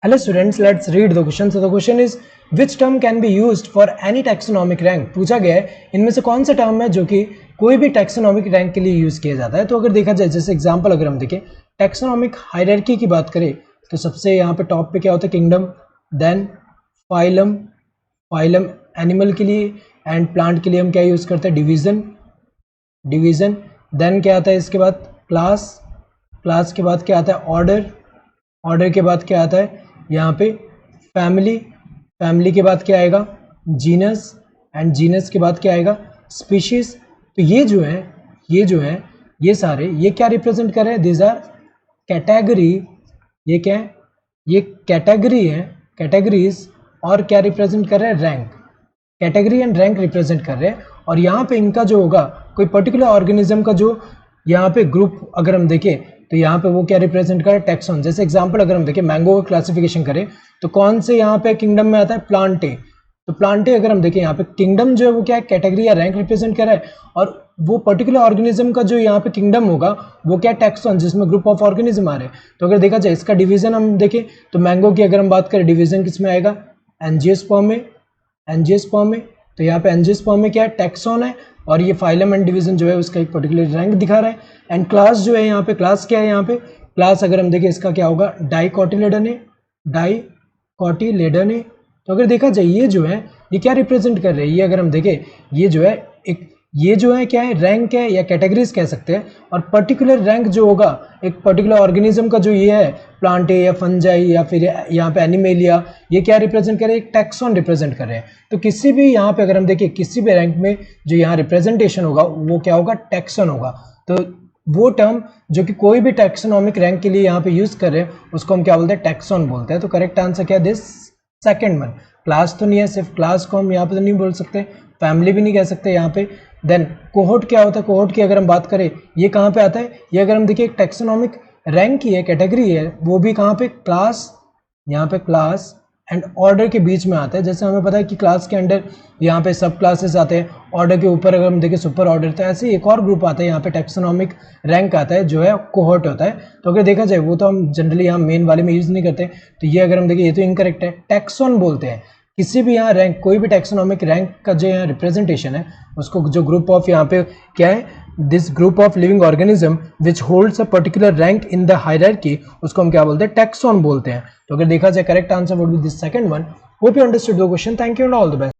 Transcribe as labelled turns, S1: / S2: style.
S1: Hello students, let's read the question. So the question is, which term can be used for any taxonomic rank? पूछा गया है इनमें से कौन सा टर्म है जो कि कोई भी टैक्सोनॉमिक रैंक के लिए यूज किया जाता है। तो अगर देखा जाए, जैसे एग्जांपल अगर हम देखें टैक्सोनॉमिक हायरार्की की बात करें तो सबसे यहाँ पे टॉप पे क्या होता है, kingdom, then phylum, phylum animal के लिए, एंड प्लांट के लिए हम क्या यूज करते हैं, डिवीजन, डिवीजन। देन क्या आता है इसके बाद क्लास, क्लास के बाद क्या आता है ऑर्डर, ऑर्डर के बाद क्या आता है यहाँ पे फैमिली, फैमिली के बाद क्या आएगा जीनस, एंड जीनस के बाद क्या आएगा स्पीशीज। तो ये जो है ये सारे ये क्या रिप्रेजेंट कर रहे हैं, दिस आर कैटेगरी, ये क्या है, ये कैटेगरी है, कैटेगरीज, और क्या रिप्रेजेंट कर रहे हैं, rank, category and rank represent कर रहे हैं। और यहाँ पे इनका जो होगा कोई पर्टिकुलर ऑर्गेनिज्म का जो यहाँ पे ग्रुप अगर हम देखें तो यहाँ पे वो क्या रिप्रेजेंट कर रहा है, टैक्सॉन। जैसे एग्जांपल अगर हम देखें मैंगो का क्लासिफिकेशन करें तो कौन से यहाँ पे किंगडम में आता है, प्लांटे। तो प्लांटे अगर हम देखें यहाँ पे किंगडम जो है वो क्या है, कैटेगरी या रैंक रिप्रेजेंट कर रहा है, और वो पर्टिकुलर ऑर्गेनिज्म का जो यहाँ पे किंगडम होगा वो क्या टैक्सॉन, जिसमें ग्रुप ऑफ ऑर्गेनिज्म आ रहे हैं। तो अगर देखा जाए इसका डिवीजन हम देखें तो मैंगो की अगर हम बात करें डिवीजन किस में आएगा, एंजियोस्पर्म में, एंजियोस्पर्म में। तो यहाँ पे एंजियोस्पर्म में क्या है, टैक्सॉन है, और ये फाइलम एंड डिवीजन जो है उसका एक पर्टिकुलर रैंक दिखा रहा है। एंड क्लास जो है यहाँ पे, क्लास क्या है यहाँ पे, क्लास अगर हम देखें इसका क्या होगा, डाइकोटिलेडने, डाइकोटिलेडने। तो अगर देखा जाए ये जो है ये क्या रिप्रेजेंट कर रहे हैं, ये अगर हम देखें ये जो है एक, ये जो है क्या है, रैंक है या कैटेगरीज कह सकते हैं। और पर्टिकुलर रैंक जो होगा एक पर्टिकुलर ऑर्गेनिज्म का जो ये है, प्लांट या फंजाई या फिर यहाँ पे एनिमेलिया, ये क्या रिप्रेजेंट कर रहे हैं, एक टैक्सॉन रिप्रेजेंट कर रहे हैं। तो किसी भी यहाँ पे अगर हम देखें किसी भी रैंक में जो यहाँ रिप्रेजेंटेशन होगा वो क्या होगा, टैक्सॉन होगा। तो वो टर्म जो कि कोई भी टैक्सोनॉमिक रैंक के लिए यहाँ पे यूज कर रहे हैं उसको हम क्या बोलते हैं, टैक्सॉन बोलते हैं। तो करेक्ट आंसर क्या है, दिस सेकंड वन। क्लास तो नहीं है, सिर्फ क्लास को हम यहाँ पे तो नहीं बोल सकते, फैमिली भी नहीं कह सकते यहाँ पे। देन कोहोर्ट क्या होता है, कोहोर्ट की अगर हम बात करें ये कहाँ पे आता है, ये अगर हम देखिए एक टैक्सोनॉमिक रैंक की है, कैटेगरी है, वो भी कहाँ पे, क्लास, यहाँ पे क्लास एंड ऑर्डर के बीच में आता है। जैसे हमें पता है कि क्लास के अंडर यहाँ पे सब क्लासेस आते हैं, ऑर्डर के ऊपर अगर हम देखें सुपर ऑर्डर, तो ऐसे एक और ग्रुप आता है यहाँ पे टैक्सोनॉमिक रैंक आता है जो है कोहोर्ट होता है। तो अगर देखा जाए वो तो हम जनरली यहाँ मेन वाले में यूज़ नहीं करते। तो ये अगर हम देखें ये तो इनकरेक्ट है, टैक्सॉन बोलते हैं किसी भी यहाँ रैंक, कोई भी टैक्सोनॉमिक रैंक का जो यहाँ रिप्रेजेंटेशन है उसको, जो ग्रुप ऑफ यहाँ पे क्या है, this group of living organism which holds a particular rank in the hierarchy, उसको हम क्या बोलते हैं, टैक्सॉन बोलते हैं। तो अगर देखा जाए correct answer would be this second one. Hope you understood the question. Thank you and all the best.